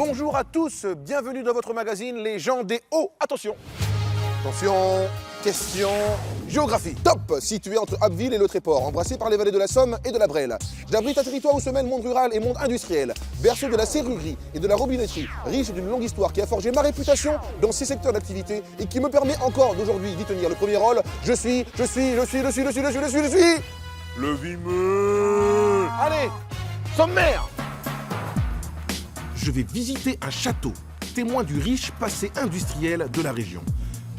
Bonjour à tous, bienvenue dans votre magazine Les gens des hauts. Attention, attention, question géographie. Top, situé entre Abbeville et le Tréport, embrassé par les vallées de la Somme et de la Brelle. J'abrite un territoire où se mêlent monde rural et monde industriel, berceau de la serrurerie et de la robinetterie, riche d'une longue histoire qui a forgé ma réputation dans ces secteurs d'activité et qui me permet encore d'aujourd'hui d'y tenir le premier rôle. Je suis le Vimeux. Allez, sommaire. Je vais visiter un château, témoin du riche passé industriel de la région.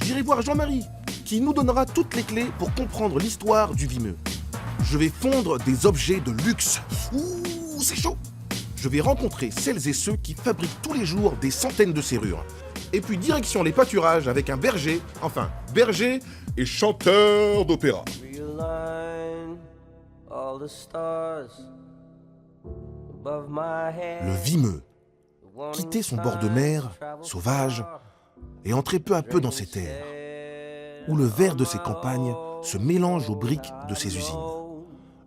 J'irai voir Jean-Marie, qui nous donnera toutes les clés pour comprendre l'histoire du Vimeux. Je vais fondre des objets de luxe. Ouh, c'est chaud. Je vais rencontrer celles et ceux qui fabriquent tous les jours des centaines de serrures. Et puis direction les pâturages avec un berger, berger et chanteur d'opéra. Le Vimeux. Quitter son bord de mer, sauvage, et entrer peu à peu dans ses terres, où le vert de ses campagnes se mélange aux briques de ses usines.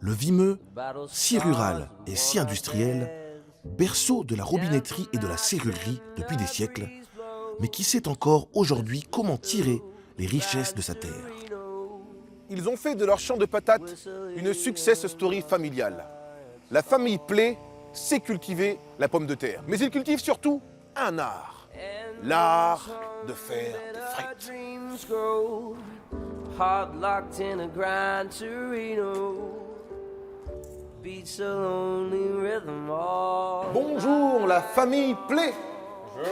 Le Vimeux, si rural et si industriel, berceau de la robinetterie et de la serrurerie depuis des siècles, mais qui sait encore aujourd'hui comment tirer les richesses de sa terre. Ils ont fait de leur champ de patates une success story familiale. La famille Play sait cultiver la pomme de terre, mais ils cultivent surtout un art, l'art de faire des frites. Bonjour la famille Play.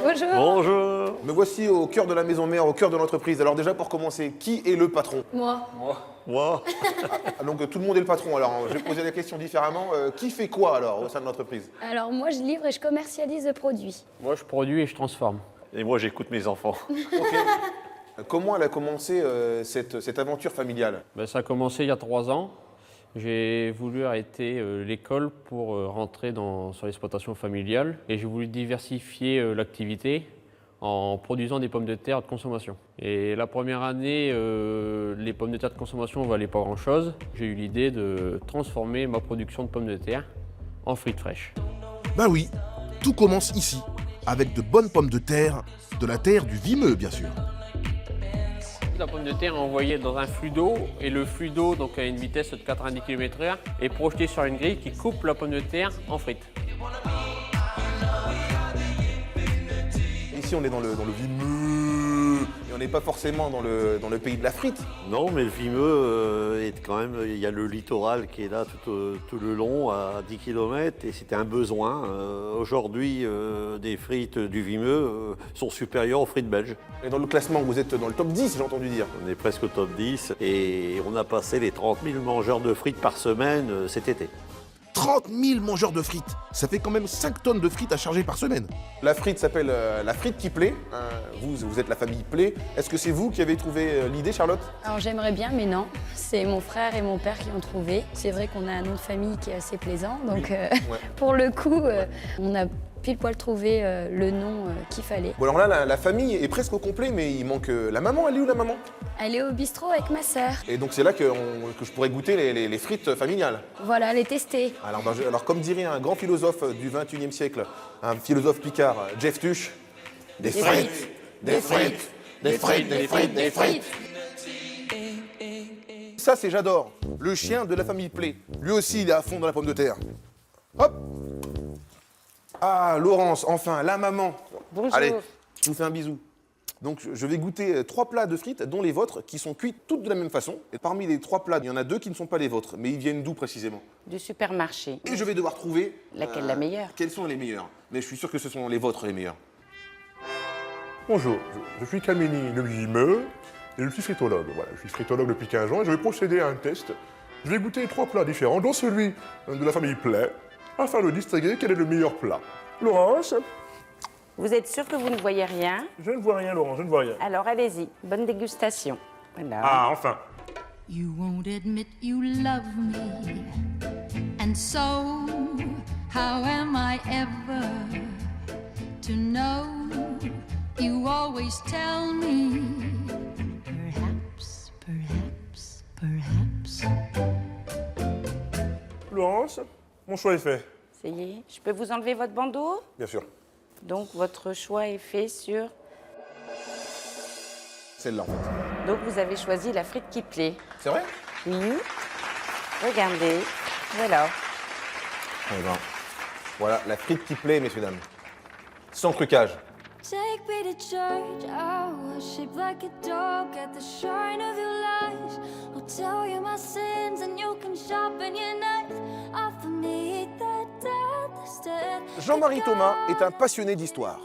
Bonjour. Bonjour. Me voici au cœur de la maison mère, au cœur de l'entreprise. Alors déjà pour commencer, qui est le patron? Moi. Moi. Donc tout le monde est le patron. Alors je vais poser la question différemment. Qui fait quoi alors au sein de l'entreprise? Alors moi je livre et je commercialise le produit. Moi, je produis et je transforme. Et moi, j'écoute mes enfants. Ok. Comment elle a commencé cette aventure familiale? Ça a commencé il y a 3 ans. J'ai voulu arrêter l'école pour rentrer sur l'exploitation familiale et j'ai voulu diversifier l'activité en produisant des pommes de terre de consommation. Et la première année, les pommes de terre de consommation ne valaient pas grand-chose. J'ai eu l'idée de transformer ma production de pommes de terre en frites fraîches. Ben oui, tout commence ici, avec de bonnes pommes de terre, de la terre du Vimeux bien sûr. La pomme de terre est envoyée dans un flux d'eau et le flux d'eau, donc à une vitesse de 90 km/h, est projeté sur une grille qui coupe la pomme de terre en frites. Ici on est dans le Vimeux, et on n'est pas forcément dans le pays de la frite. Non, mais le Vimeux est quand même. Il y a le littoral qui est là tout le long, à 10 km, et c'était un besoin. Aujourd'hui, des frites du Vimeux sont supérieures aux frites belges. Et dans le classement, vous êtes dans le top 10, j'ai entendu dire. On est presque au top 10 et on a passé les 30 000 mangeurs de frites par semaine cet été. 30 000 mangeurs de frites, ça fait quand même 5 tonnes de frites à charger par semaine. La frite s'appelle la frite qui plaît. Vous êtes la famille Play. Est-ce que c'est vous qui avez trouvé l'idée, Charlotte? Alors j'aimerais bien mais non, c'est mon frère et mon père qui ont trouvé. C'est vrai qu'on a un nom de famille qui est assez plaisant, donc pour le coup, on a pile poil trouvé le nom qu'il fallait. Bon alors là, la famille est presque au complet, mais il manque la maman. Elle est où la maman? Elle est au bistrot avec ma sœur. Et donc c'est là que je pourrais goûter les frites familiales. Voilà, les tester. Alors comme dirait un grand philosophe du XXIe siècle, un philosophe picard, Jeff Tuch, des frites, des frites, des frites, des frites, des frites. Ça c'est J'adore, le chien de la famille Play. Lui aussi il est à fond dans la pomme de terre. Hop. Ah Laurence, enfin la maman. Bonjour. Allez, je vous fais un bisou. Donc je vais goûter 3 plats de frites, dont les vôtres, qui sont cuits toutes de la même façon. Et parmi les 3 plats, il y en a 2 qui ne sont pas les vôtres, mais ils viennent d'où précisément? Du supermarché. Et je vais devoir trouver... Laquelle la meilleure? Quels sont les meilleurs? Mais je suis sûr que ce sont les vôtres les meilleurs. Bonjour, je suis Kamini Le Vimeux et je suis fritologue. Voilà, je suis fritologue depuis 15 ans et je vais procéder à un test. Je vais goûter 3 plats différents, dont celui de la famille Play, afin de distinguer quel est le meilleur plat. Laurence? Vous êtes sûr que vous ne voyez rien? Je ne vois rien, Laurence, je ne vois rien. Alors allez-y, bonne dégustation. Voilà. Ah, enfin. You won't admit you love me, and so how am I ever to know? You always tell me, perhaps, perhaps, perhaps. Laurence, mon choix est fait. Ça y est, je peux vous enlever votre bandeau? Bien sûr. Donc votre choix est fait sur... Celle-là, en fait. Donc vous avez choisi la frite qui plaît. C'est vrai? Oui. Regardez. Voilà. Eh ben, voilà, la frite qui plaît, messieurs, dames. Sans trucage. Take me to church, I worship like a dog at the shrine of your lies. I'll tell you my sins and you can sharpen your knife. Offer me that deathless death. Jean-Marie Thomas est un passionné d'histoire.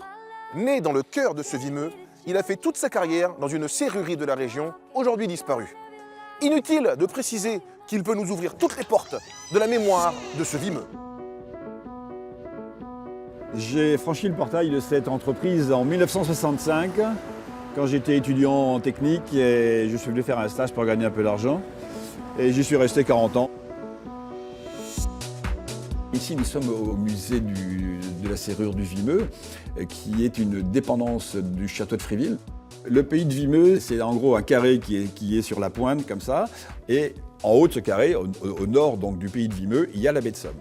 Né dans le cœur de ce Vimeux, il a fait toute sa carrière dans une serrurerie de la région, aujourd'hui disparue. Inutile de préciser qu'il peut nous ouvrir toutes les portes de la mémoire de ce Vimeux. J'ai franchi le portail de cette entreprise en 1965, quand j'étais étudiant en technique et je suis venu faire un stage pour gagner un peu d'argent. Et j'y suis resté 40 ans. Ici, nous sommes au musée de la serrure du Vimeux, qui est une dépendance du château de Fréville. Le pays de Vimeux, c'est en gros un carré qui est sur la pointe, comme ça. Et en haut de ce carré, au nord donc, du pays de Vimeux, il y a la baie de Somme.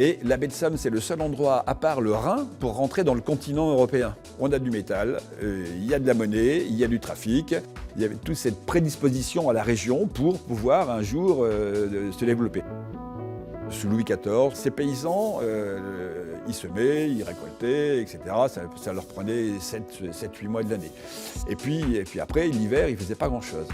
Et la baie de Somme, c'est le seul endroit, à part le Rhin, pour rentrer dans le continent européen. On a du métal, il y a de la monnaie, il y a du trafic. Il y avait toute cette prédisposition à la région pour pouvoir un jour se développer. Sous Louis XIV, ces paysans, ils semaient, ils récoltaient, etc. Ça leur prenait 7-8 mois de l'année. Et puis après, l'hiver, ils ne faisaient pas grand-chose.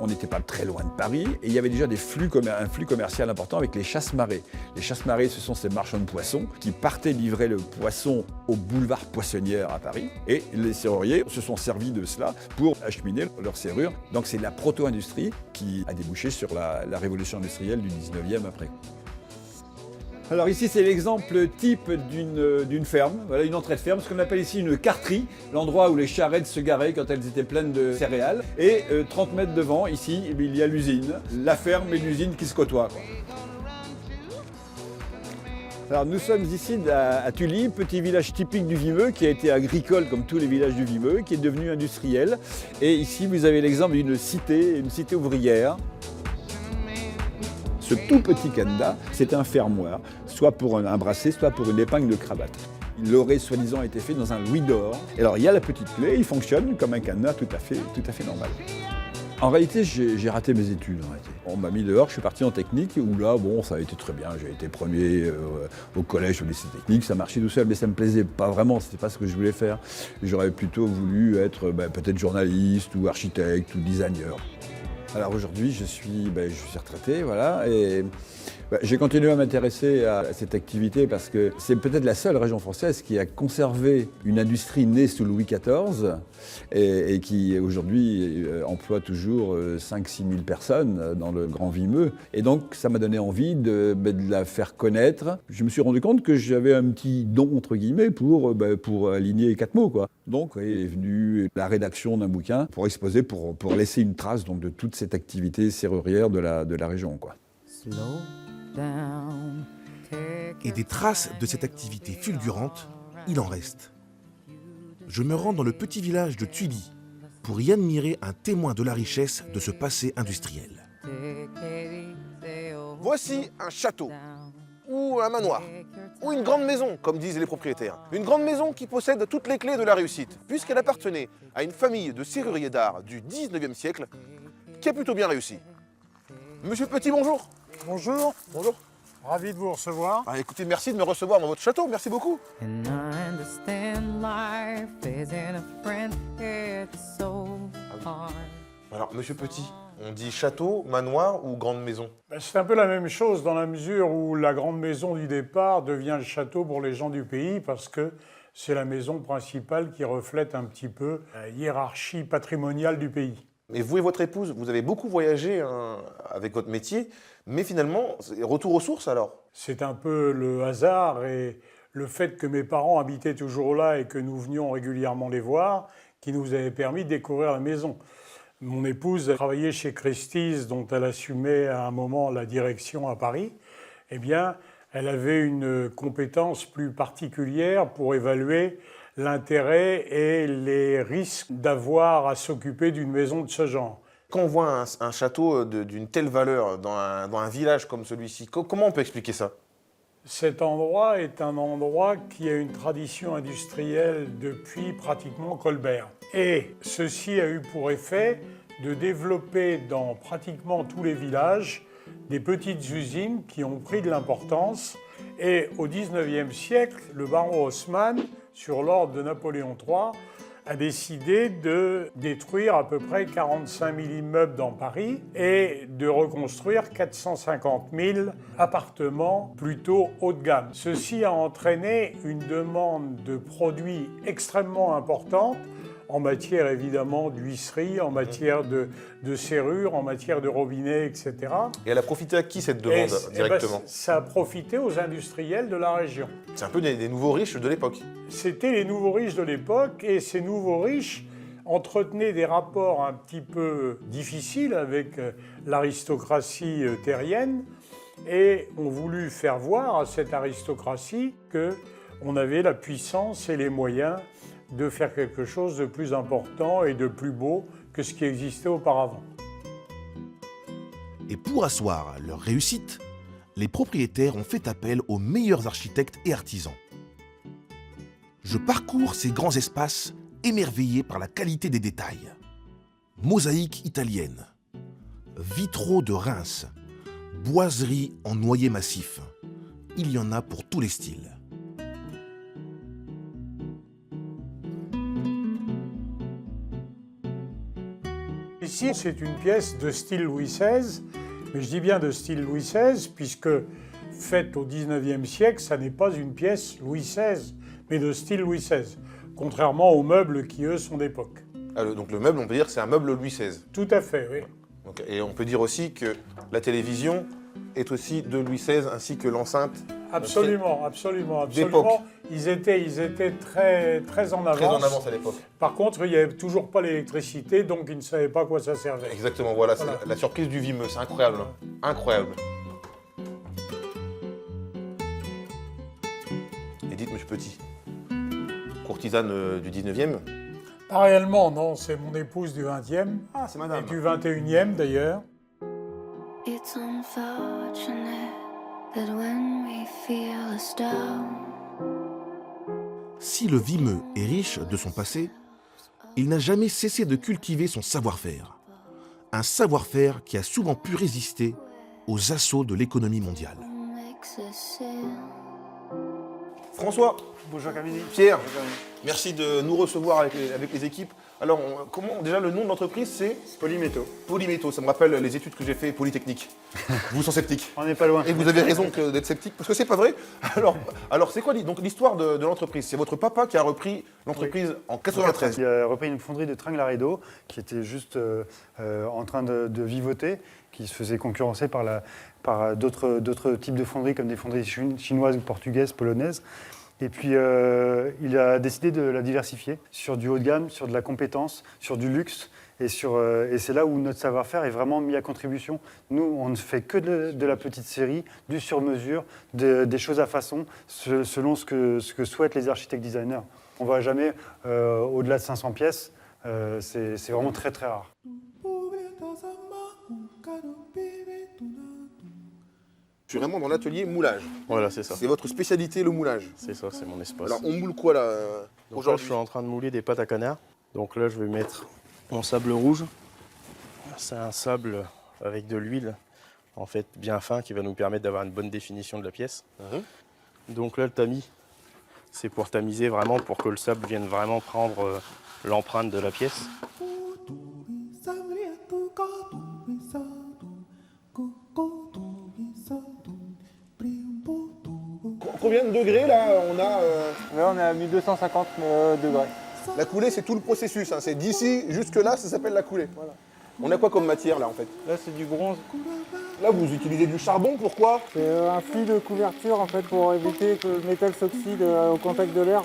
On n'était pas très loin de Paris et il y avait déjà un flux commercial important avec les chasse-marées. Les chasse-marées, ce sont ces marchands de poissons qui partaient livrer le poisson au boulevard Poissonnière à Paris. Et les serruriers se sont servis de cela pour acheminer leurs serrures. Donc c'est la proto-industrie qui a débouché sur la révolution industrielle du 19e après. Alors ici, c'est l'exemple type d'une ferme, voilà une entrée de ferme, ce qu'on appelle ici une carterie, l'endroit où les charrettes se garaient quand elles étaient pleines de céréales. Et 30 mètres devant, ici, il y a l'usine, la ferme et l'usine qui se côtoient, quoi. Alors nous sommes ici à Tully, petit village typique du Vimeux qui a été agricole comme tous les villages du Vimeux, qui est devenu industriel. Et ici, vous avez l'exemple d'une cité, une cité ouvrière. Ce tout petit cadenas, c'est un fermoir, soit pour un bracelet, soit pour une épingle de cravate. Il aurait soi-disant été fait dans un louis d'or. Alors il y a la petite clé, il fonctionne comme un cadenas tout à fait normal. En réalité, j'ai raté mes études. On m'a mis dehors, je suis parti en technique, où là, bon, ça a été très bien. J'ai été premier au collège, au lycée technique, ça marchait tout seul, mais ça me plaisait pas vraiment, c'était pas ce que je voulais faire. J'aurais plutôt voulu être peut-être journaliste ou architecte ou designer. Alors aujourd'hui, je suis retraité, voilà, et j'ai continué à m'intéresser à cette activité parce que c'est peut-être la seule région française qui a conservé une industrie née sous Louis XIV et qui aujourd'hui emploie toujours 5-6 000 personnes dans le Grand Vimeux. Et donc ça m'a donné envie de la faire connaître. Je me suis rendu compte que j'avais un petit don, entre guillemets, pour aligner 4 mots, quoi. Donc est venue la rédaction d'un bouquin pour exposer, pour laisser une trace donc, de toute cette activité serrurière de la région, quoi. Et des traces de cette activité fulgurante, il en reste. Je me rends dans le petit village de Tully pour y admirer un témoin de la richesse de ce passé industriel. Voici un château, ou un manoir, ou une grande maison, comme disent les propriétaires. Une grande maison qui possède toutes les clés de la réussite, puisqu'elle appartenait à une famille de serruriers d'art du 19e siècle qui a plutôt bien réussi. Monsieur Petit, bonjour. Bonjour. Bonjour. Ravi de vous recevoir. Ah, écoutez, merci de me recevoir dans votre château, merci beaucoup. Alors, Monsieur Petit, on dit château, manoir ou grande maison? C'est un peu la même chose dans la mesure où la grande maison du départ devient le château pour les gens du pays parce que c'est la maison principale qui reflète un petit peu la hiérarchie patrimoniale du pays. Et vous et votre épouse, vous avez beaucoup voyagé avec votre métier, mais finalement, retour aux sources alors? C'est un peu le hasard et le fait que mes parents habitaient toujours là et que nous venions régulièrement les voir qui nous avait permis de découvrir la maison. Mon épouse travaillait chez Christie's, dont elle assumait à un moment la direction à Paris. Eh bien, elle avait une compétence plus particulière pour évaluer l'intérêt et les risques d'avoir à s'occuper d'une maison de ce genre. Quand on voit un château d'une telle valeur dans un village comme celui-ci, comment on peut expliquer ça? Cet endroit est un endroit qui a une tradition industrielle depuis pratiquement Colbert. Et ceci a eu pour effet de développer dans pratiquement tous les villages des petites usines qui ont pris de l'importance. Et au XIXe siècle, le baron Haussmann, sur l'ordre de Napoléon III, a décidé de détruire à peu près 45 000 immeubles dans Paris et de reconstruire 450 000 appartements plutôt haut de gamme. Ceci a entraîné une demande de produits extrêmement importante en matière évidemment d'huisserie, en matière de serrures, en matière de robinets, etc. Et elle a profité à qui cette demande directement? Ça a profité aux industriels de la région. C'est un peu des nouveaux riches de l'époque. C'était les nouveaux riches de l'époque et ces nouveaux riches entretenaient des rapports un petit peu difficiles avec l'aristocratie terrienne et ont voulu faire voir à cette aristocratie qu'on avait la puissance et les moyens de faire quelque chose de plus important et de plus beau que ce qui existait auparavant. Et pour asseoir leur réussite, les propriétaires ont fait appel aux meilleurs architectes et artisans. Je parcours ces grands espaces émerveillé par la qualité des détails. Mosaïques italiennes, vitraux de Reims, boiseries en noyer massif. Il y en a pour tous les styles. Ici, c'est une pièce de style Louis XVI, mais je dis bien de style Louis XVI, puisque faite au XIXe siècle, ça n'est pas une pièce Louis XVI, mais de style Louis XVI, contrairement aux meubles qui, eux, sont d'époque. Donc le meuble, on peut dire que c'est un meuble Louis XVI. Tout à fait, oui. Donc, et on peut dire aussi que la télévision est aussi de Louis XVI, ainsi que l'enceinte. Absolument, absolument, absolument. Ils étaient très en avance. Très en avance à l'époque. Par contre, il n'y avait toujours pas l'électricité, donc ils ne savaient pas à quoi ça servait. Exactement, voilà. C'est la surprise du Vimeux, c'est incroyable. Incroyable. Edith, monsieur Petit, courtisane du 19e. Pas réellement, non, c'est mon épouse du 20e. Ah, c'est madame. Et du 21e d'ailleurs. It's unfortunate that when we feel us down. Si le Vimeux est riche de son passé, il n'a jamais cessé de cultiver son savoir-faire. Un savoir-faire qui a souvent pu résister aux assauts de l'économie mondiale. François. Bonjour Camille. Pierre. Merci de nous recevoir avec les équipes. Alors, déjà le nom de l'entreprise, c'est Polymétaux. Polymétaux, ça me rappelle les études que j'ai fait Polytechnique. Vous sont sceptiques. On n'est pas loin. Et vous avez raison d'être sceptique, parce que c'est pas vrai. Alors c'est quoi donc l'histoire de l'entreprise? C'est votre papa qui a repris l'entreprise en 93. Il a repris une fonderie de Tringles-Laredo qui était juste en train de vivoter, qui se faisait concurrencer par d'autres types de fonderies, comme des fonderies chinoises, portugaises, polonaises. Et puis, il a décidé de la diversifier sur du haut de gamme, sur de la compétence, sur du luxe. Et c'est là où notre savoir-faire est vraiment mis à contribution. Nous, on ne fait que de la petite série, du sur-mesure, des choses à façon, selon ce que souhaitent les architectes designers. On ne va jamais au-delà de 500 pièces. C'est vraiment très, très rare. Je suis vraiment dans l'atelier moulage. Voilà, c'est ça. C'est votre spécialité, le moulage. C'est ça, c'est mon espace. Alors, on moule quoi là aujourd'hui? Je suis en train de mouler des pâtes à canard. Donc là, je vais mettre mon sable rouge. C'est un sable avec de l'huile, en fait, bien fin, qui va nous permettre d'avoir une bonne définition de la pièce. Donc là, le tamis, c'est pour tamiser vraiment, pour que le sable vienne vraiment prendre l'empreinte de la pièce. Combien de degrés là on a Là, on est à 1250 degrés. La coulée, c'est tout le processus. Hein. C'est d'ici jusque là, ça s'appelle la coulée. Voilà. On a quoi comme matière là en fait? Là, c'est du bronze. Là, vous utilisez du charbon, pourquoi? C'est un fil de couverture en fait pour éviter que le métal s'oxyde au contact de l'air.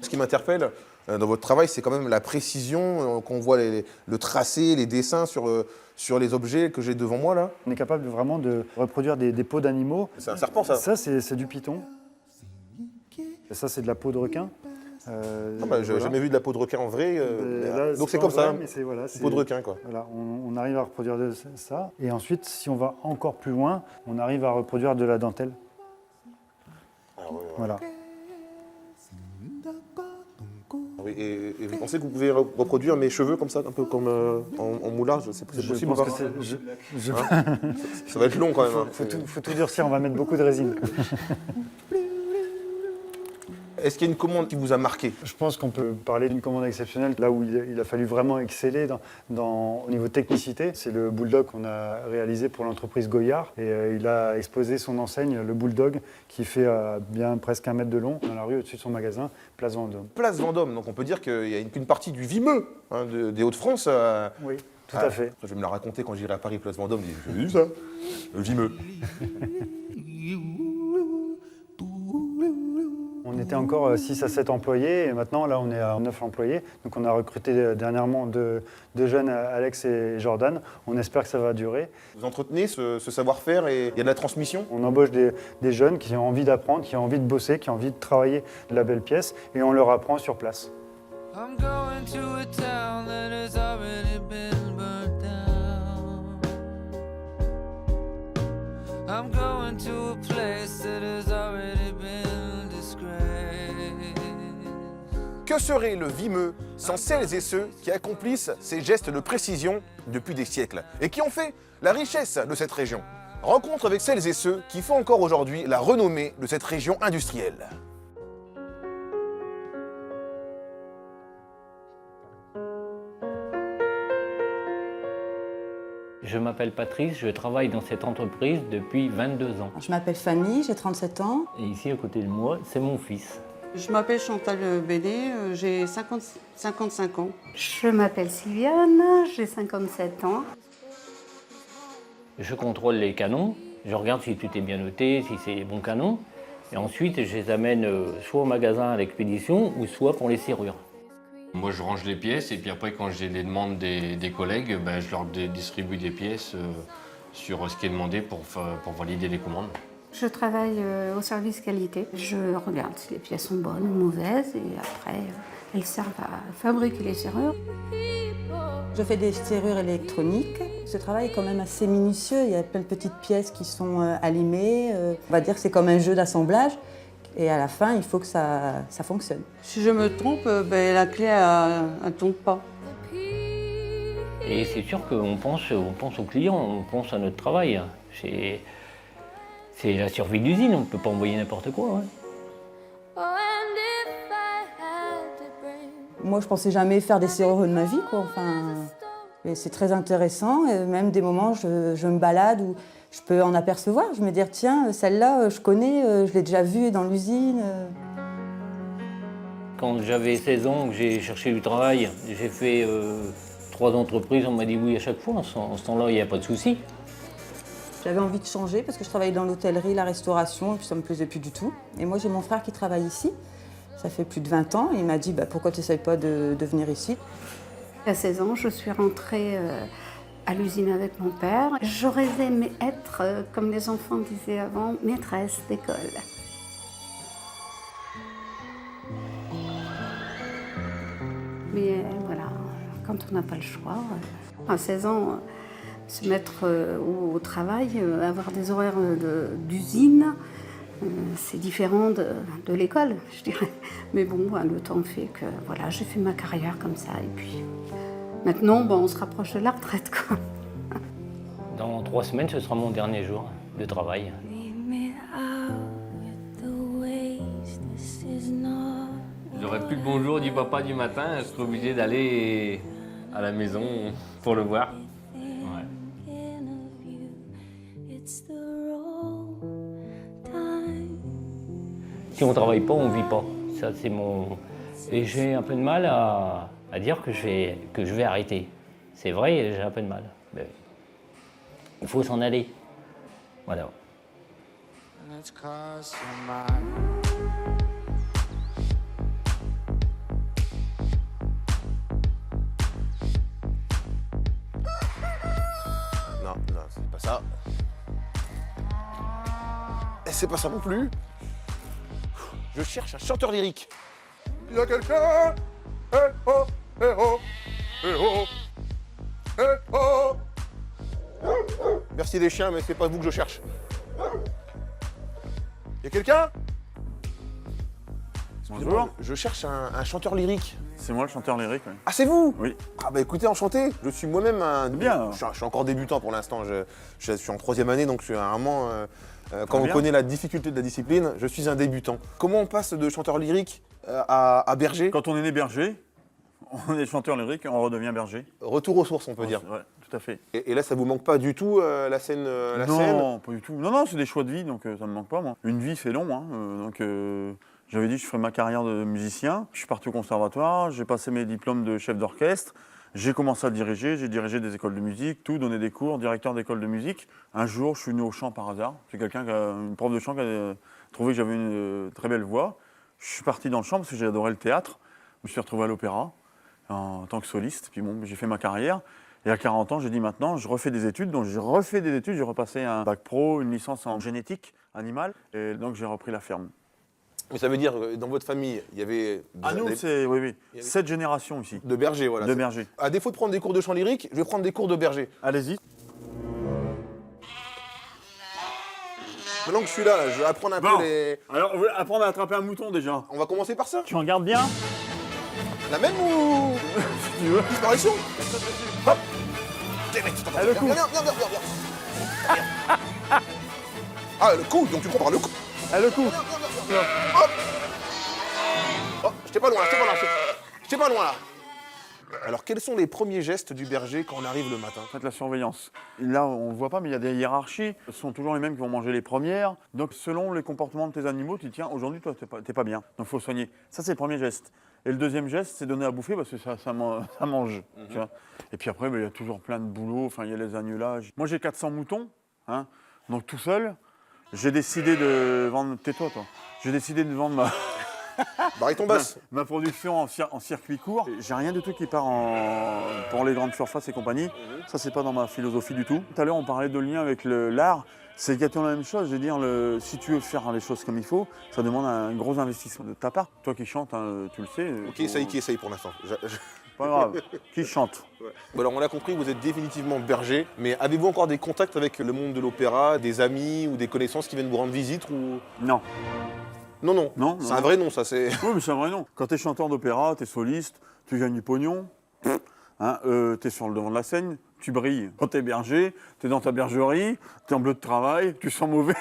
Ce qui m'interpelle dans votre travail, c'est quand même la précision, qu'on voit le tracé, les dessins sur sur les objets que j'ai devant moi là. On est capable vraiment de reproduire des peaux d'animaux. C'est un serpent ça. Ça, c'est du python. Et ça, c'est de la peau de requin. J'ai jamais vu de la peau de requin en vrai. Là, donc c'est comme ça, mais c'est peau de requin quoi. Voilà, on arrive à reproduire ça. Et ensuite, si on va encore plus loin, on arrive à reproduire de la dentelle. Voilà. Oui, et vous pensez que vous pouvez reproduire mes cheveux comme ça, un peu comme en moulage? C'est possible ou pas? Ça va être long quand même. Faut tout durcir, on va mettre beaucoup de résine. Est-ce qu'il y a une commande qui vous a marqué? Je pense qu'on peut parler d'une commande exceptionnelle, là où il a fallu vraiment exceller au niveau technicité. C'est le Bulldog qu'on a réalisé pour l'entreprise Goyard. Et il a exposé son enseigne, le Bulldog, qui fait bien presque 1 mètre de long, dans la rue au-dessus de son magasin, Place Vendôme. Place Vendôme, donc on peut dire qu'il y a une partie du Vimeux, hein, des Hauts-de-France. Oui, tout à fait. Je vais me la raconter quand j'irai à Paris, Place Vendôme, j'ai vu ça, le Vimeux. On était encore 6 à 7 employés et maintenant là on est à 9 employés. Donc on a recruté dernièrement deux jeunes, Alex et Jordan. On espère que ça va durer. Vous entretenez ce savoir-faire et il y a de la transmission? On embauche des jeunes qui ont envie d'apprendre, qui ont envie de bosser, qui ont envie de travailler de la belle pièce et on leur apprend sur place. I'm going to a town that has already been burnt down. I'm going to a place that has already been disgraced. Que serait le Vimeux sans celles et ceux qui accomplissent ces gestes de précision depuis des siècles et qui ont fait la richesse de cette région? Rencontre avec celles et ceux qui font encore aujourd'hui la renommée de cette région industrielle. Je m'appelle Patrice, je travaille dans cette entreprise depuis 22 ans. Je m'appelle Fanny, j'ai 37 ans. Et ici, à côté de moi, c'est mon fils. Je m'appelle Chantal Bénet, j'ai 55 ans. Je m'appelle Sylviane, j'ai 57 ans. Je contrôle les canons, je regarde si tout est bien noté, si c'est les bons canons. Et ensuite, je les amène soit au magasin à l'expédition ou soit pour les serrures. Moi, je range les pièces et puis après, quand j'ai les demandes des collègues, je leur distribue des pièces sur ce qui est demandé pour valider les commandes. Je travaille au service qualité. Je regarde si les pièces sont bonnes ou mauvaises et après, elles servent à fabriquer les serrures. Je fais des serrures électroniques. Ce travail est quand même assez minutieux. Il y a plein de petites pièces qui sont allumées. On va dire que c'est comme un jeu d'assemblage. Et à la fin, il faut que ça fonctionne. Si je me trompe, la clé ne tombe pas. Et c'est sûr qu'on pense aux clients, on pense à notre travail. C'est la survie de l'usine, on ne peut pas envoyer n'importe quoi. Ouais. Moi, je pensais jamais faire des serrures de ma vie, quoi. Enfin, c'est très intéressant. Et même des moments, je me balade où je peux en apercevoir. Je me dis, tiens, celle-là, je connais, je l'ai déjà vue dans l'usine. Quand j'avais 16 ans, que j'ai cherché du travail, j'ai fait 3 entreprises, on m'a dit oui à chaque fois. En ce temps-là, il n'y a pas de souci. J'avais envie de changer parce que je travaillais dans l'hôtellerie, la restauration, et puis ça ne me plaisait plus du tout. Et moi, j'ai mon frère qui travaille ici. Ça fait plus de 20 ans. Il m'a dit, pourquoi tu n'essayes pas de venir ici? À 16 ans, je suis rentrée à l'usine avec mon père. J'aurais aimé être, comme les enfants disaient avant, maîtresse d'école. Mais voilà, quand on n'a pas le choix, à 16 ans, se mettre au travail, avoir des horaires d'usine, c'est différent de l'école, je dirais. Mais bon, le temps fait que voilà, j'ai fait ma carrière comme ça. Et puis maintenant, on se rapproche de la retraite, quoi. Dans 3 semaines, ce sera mon dernier jour de travail. J'aurais plus le bonjour du papa du matin, je serais obligé d'aller à la maison pour le voir. Ouais. Si on ne travaille pas, on ne vit pas. Ça, c'est mon... Et j'ai un peu de mal à dire que je vais arrêter. C'est vrai, j'ai un peu de mal. Mais il faut s'en aller. Voilà. c'est pas ça non plus. Je cherche un chanteur lyrique. Il y a quelqu'un. Eh oh, eh oh, eh oh, eh oh. Merci les chiens, mais c'est pas vous que je cherche. Y a quelqu'un? Bonjour. Je cherche un chanteur lyrique. C'est moi le chanteur lyrique, oui. Ah, c'est vous? Oui. Ah bah écoutez, enchanté. Je suis moi-même un... Bien. Je suis encore débutant pour l'instant. Je suis en 3e année, donc je suis vraiment... quand on bien. connaît la difficulté de la discipline, je suis un débutant. Comment on passe de chanteur lyrique à berger? Quand on est né berger, on est chanteur lyrique et on redevient berger. Retour aux sources, on peut dire. Ouais, tout à fait. Et là, ça vous manque pas du tout la scène Non, pas du tout. Non, c'est des choix de vie, donc ça me manque pas, moi. Une vie, c'est long, hein. J'avais dit que je ferais ma carrière de musicien. Je suis parti au conservatoire, j'ai passé mes diplômes de chef d'orchestre. J'ai commencé à diriger, j'ai dirigé des écoles de musique, tout, donné des cours, directeur d'école de musique. Un jour, je suis venu au chant par hasard. C'est une prof de chant qui a trouvé que j'avais une très belle voix. Je suis parti dans le chant parce que j'ai adoré le théâtre. Je me suis retrouvé à l'opéra en tant que soliste. Puis bon, j'ai fait ma carrière. Et à 40 ans, j'ai dit maintenant, je refais des études. Donc j'ai refait des études, j'ai repassé un bac pro, une licence en génétique animale. Et donc j'ai repris la ferme. Mais ça veut dire que dans votre famille, il y avait... nous, c'est oui. 7 générations ici. De bergers, voilà. De bergers. À défaut de prendre des cours de chant lyrique, je vais prendre des cours de berger. Allez-y. Maintenant que je suis là, je vais apprendre un peu les... Alors, on va apprendre à attraper un mouton déjà. On va commencer par ça. Tu regardes bien. La même ou... Si tu veux. Disparition. Hop. Le coup. Viens. Ah, le coup, donc tu prends par le coup. Le coup. Hop. Oh, j'étais pas loin là. Alors, quels sont les premiers gestes du berger quand on arrive le matin? Faites la surveillance. Là, on ne voit pas, mais il y a des hiérarchies. Ce sont toujours les mêmes qui vont manger les premières. Donc, selon les comportements de tes animaux, tu dis, tiens, aujourd'hui, toi, t'es pas bien. Donc, il faut soigner. Ça, c'est le premier geste. Et le deuxième geste, c'est donner à bouffer parce que ça mange. Tu vois. Et puis après, il y a toujours plein de boulot. Enfin, il y a les agnelages. Moi, j'ai 400 moutons. Hein, donc, tout seul, j'ai décidé de vendre... Tais-toi, toi. J'ai décidé de vendre ma production en circuit court. J'ai rien du tout qui part pour les grandes surfaces et compagnie. Ça, c'est pas dans ma philosophie du tout. Tout à l'heure, on parlait de lien avec l'art. C'est exactement la même chose. Je veux dire, si tu veux faire les choses comme il faut, ça demande un gros investissement de ta part. Toi qui chantes, hein, tu le sais. Ok, ça y est, qui essaye pour l'instant. Pas grave. Qui chante. Bon, alors, on l'a compris, vous êtes définitivement berger. Mais avez-vous encore des contacts avec le monde de l'opéra, des amis ou des connaissances qui viennent vous rendre visite ou... Non. Non, c'est un vrai nom, ça, c'est... Oui, mais c'est un vrai nom. Quand t'es chanteur d'opéra, t'es soliste, tu gagnes du pognon, hein, t'es sur le devant de la scène, tu brilles. Quand t'es berger, t'es dans ta bergerie, t'es en bleu de travail, tu sens mauvais,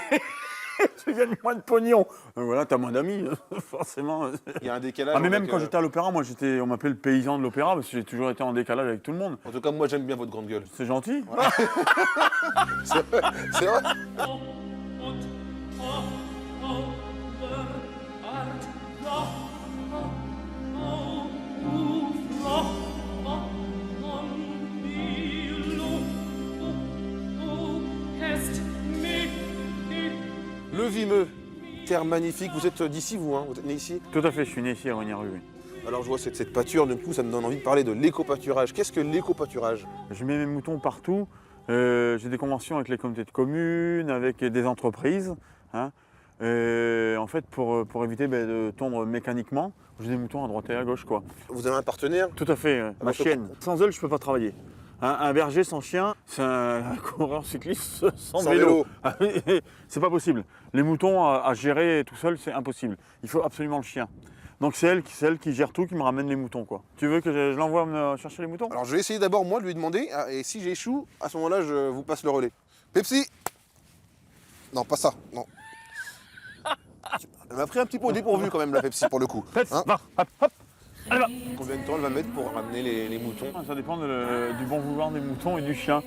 tu gagnes moins de pognon. Voilà, t'as moins d'amis, forcément. Il y a un décalage. Mais même quand j'étais à l'opéra, moi, on m'appelait le paysan de l'opéra parce que j'ai toujours été en décalage avec tout le monde. En tout cas, moi, j'aime bien votre grande gueule. C'est gentil. Voilà. C'est vrai. Le Vimeux, terre magnifique. Vous êtes d'ici, vous, hein? Vous êtes né ici? Tout à fait, je suis né ici à Rogny-Rue. Oui. Alors je vois cette pâture, du coup, ça me donne envie de parler de l'éco-pâturage. Qu'est-ce que l'éco-pâturage? Je mets mes moutons partout. J'ai des conventions avec les communautés de communes, avec des entreprises. Hein. En fait, pour éviter de tondre mécaniquement, j'ai des moutons à droite et à gauche, quoi. Vous avez un partenaire? Tout à fait, ma chienne. Sans elle, je ne peux pas travailler. Un berger sans chien, c'est un coureur cycliste sans vélo. C'est pas possible. Les moutons à gérer tout seul, c'est impossible. Il faut absolument le chien. Donc c'est elle qui gère tout, qui me ramène les moutons, quoi. Tu veux que je l'envoie me chercher les moutons? Alors je vais essayer d'abord moi de lui demander, et si j'échoue, à ce moment-là je vous passe le relais. Pepsi! Non, pas ça, non. Elle m'a pris un petit peu au dépourvu quand même la Pepsi pour le coup. Hein, hop. Allez, va. Combien de temps elle va mettre pour ramener les moutons? Ça dépend du bon vouloir des moutons et du chien.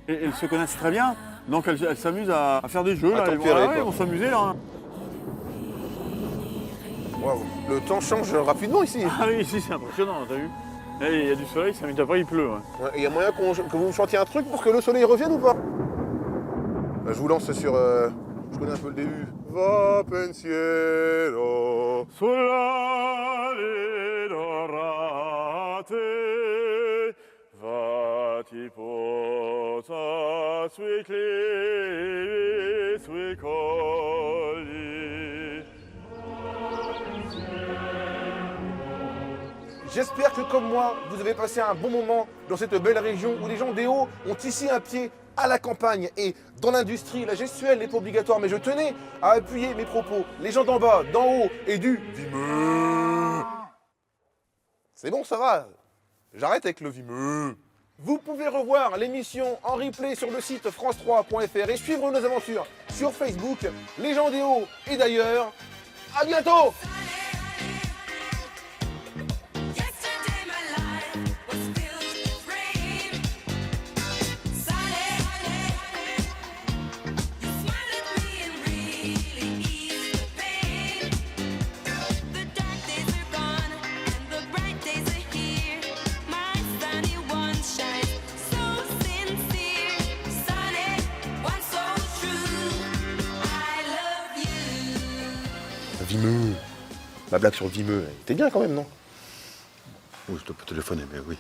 Et elles se connaissent très bien, donc elles s'amusent à faire des jeux. Là, ils vont s'amuser là. Wow. Le temps change rapidement ici. Ah oui, ici c'est impressionnant, t'as vu? Il y a du soleil, 5 minutes après il pleut. Il y a moyen que vous me chantiez un truc pour que le soleil revienne ou pas? Je vous lance sur... je connais un peu le début. Va pensiero sulle dorate, va tipo Rosa sui clivi, sui colli. J'espère que comme moi, vous avez passé un bon moment dans cette belle région où les gens des Hauts ont tissé un pied à la campagne et dans l'industrie. La gestuelle n'est pas obligatoire, mais je tenais à appuyer mes propos. Les gens d'en bas, d'en haut et du vimeux. C'est bon, ça va. J'arrête avec le vimeux. Vous pouvez revoir l'émission en replay sur le site france3.fr et suivre nos aventures sur Facebook, les gens des Hauts et d'ailleurs. À bientôt! Vimeux. Ma blague sur Vimeux, t'es bien quand même, non? Oui, je dois pas téléphoner, mais oui.